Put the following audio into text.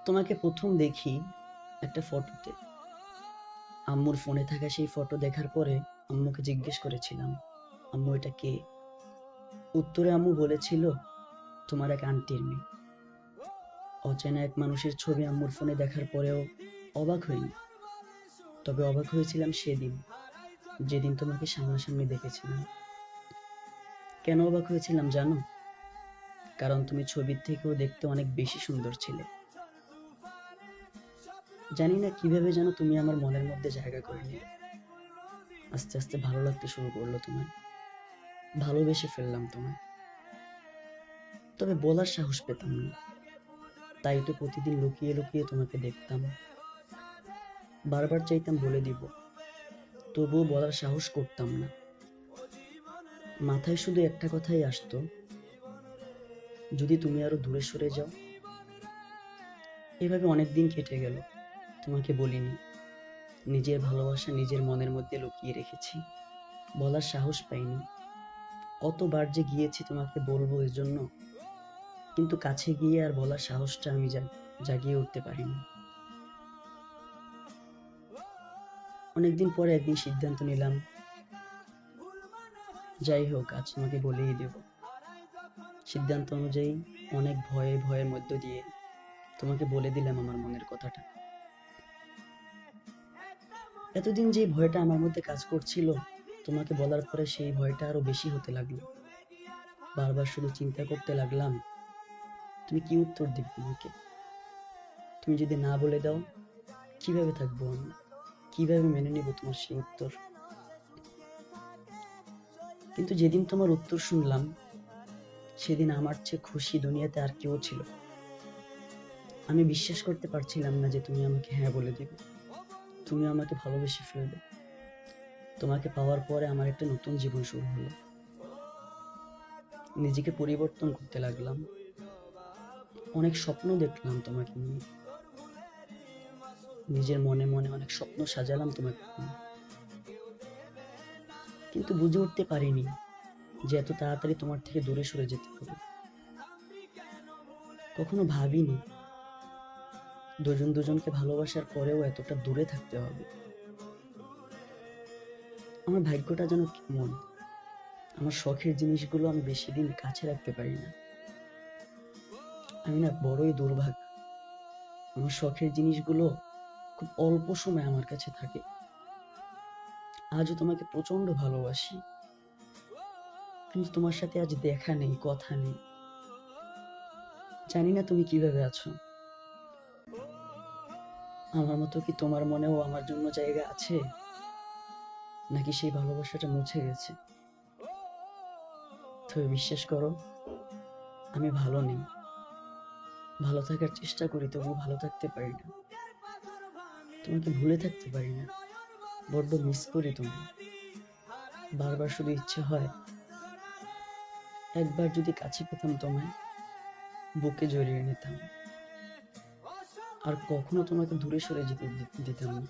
তোমাকে প্রথম দেখি একটা ফটোতে। আম্মুর ফোনে থাকা সেই ফটো দেখার পরে আম্মুকে জিজ্ঞেস করেছিলাম, আম্মু এটা কে? উত্তরে আম্মু বলেছিল, তোমার এক আন্টির মেয়ে। অচেনা এক মানুষের ছবি আম্মুর ফোনে দেখার পরেও অবাক হইনি। তবে অবাক হয়েছিলাম সেদিন, যেদিন তোমাকে সামনাসামনি দেখেছিলাম। কেন অবাক হয়েছিলাম জানো? কারণ তুমি ছবির থেকেও দেখতে অনেক বেশি সুন্দর ছিলে। জানি না কিভাবে যেন তুমি আমার মনের মধ্যে জায়গা করে নিলে। আস্তে আস্তে ভালো লাগতে শুরু করলো তোমায়। ভালোবেসে ফেললাম তোমায়। তবে বলার সাহস পেতাম না। তাই তো প্রতিদিন লুকিয়ে লুকিয়ে তোমাকে দেখতাম। বারবার চাইতাম বলে দিব, তবুও বলার সাহস করতাম না। মাথায় শুধু একটা কথাই আসতো, যদি তুমি আরো দূরে সরে যাও। এভাবে অনেক দিন কেটে গেল, তোমাকে বলিনি। নিজের ভালোবাসা নিজের মনের মধ্যে লুকিয়ে রেখেছি। বলার সাহস পাইনি। কতবার যে গিয়েছি তোমাকে বলবো এর জন্য, কিন্তু কাছে গিয়ে আর বলার সাহসটা আমি জাগিয়ে উঠতে পারিনি। অনেকদিন পরে একদিন সিদ্ধান্ত নিলাম, যাই হোক আজ তোমাকে বলেই দেব। সিদ্ধান্ত অনুযায়ী অনেক ভয়ের মধ্য দিয়ে তোমাকে বলে দিলাম আমার মনের কথাটা। এতদিন যে ভয়টা আমার মধ্যে কাজ করছিল, তোমাকে বলার পরে সেই ভয়টা আরো বেশি হতে লাগলো। বারবার শুধু চিন্তা করতে লাগলাম, তুমি কি উত্তর দিবে আমাকে? তুমি যদি না বলে দাও, কিভাবে থাকবো আমি? কিভাবে মেনে নিব তোমার সেই উত্তর? কিন্তু যেদিন তোমার উত্তর শুনলাম, সেদিন আমার চেয়ে খুশি দুনিয়াতে আর কেউ ছিল। আমি বিশ্বাস করতে পারছিলাম না যে তুমি আমাকে হ্যাঁ বলে দিবে, তুমি আমাকে ভালোবেসে ফেলবে। তোমাকে পাওয়ার পরে আমার একটা নতুন জীবন শুরু হলো। নিজেকে পরিবর্তন করতে লাগলাম। অনেক স্বপ্ন দেখলাম তোমাকে নিয়ে। নিজের মনে মনে অনেক স্বপ্ন সাজালাম তোমাকে নিয়ে। কিন্তু বুঝে উঠতে পারিনি যে এত তাড়াতাড়ি তোমার থেকে দূরে সরে যেতে হবে। কখনো ভাবিনি দুজন দুজনকে ভালোবাসার পরেও এতটা দূরে থাকতে হবে। আমার ভাগ্যটা যেন কেমন, আমার শখের জিনিসগুলো আমি বেশি দিন কাছে রাখতে পারি না। আমি না বড়ই দুর্ভাগ্য। আমার শখের জিনিসগুলো খুব অল্প সময় আমার কাছে থাকে। আজও তোমাকে প্রচন্ড ভালোবাসি, কিন্তু তোমার সাথে আজ দেখা নেই, কথা নেই। জানি না তুমি কিভাবে আছো। আমার মতো কি তোমার মনেও আমার জন্য জায়গা আছে, নাকি সেই ভালোবাসাটা মুছে গেছে? তবে বিশ্বাস করো, আমি ভালো নেই। ভালো থাকার চেষ্টা করি, তবু ভালো থাকতে পারি না। তোমাকে ভুলে থাকতে পারি না। বড্ড মিস করি তোমায়। বারবার শুধু ইচ্ছে হয়, একবার যদি কাছে পেতাম তোমায়, বুকে জড়িয়ে নিতাম। আর কখনো তোমাকে দূরে সরে যেতে দিতাম না।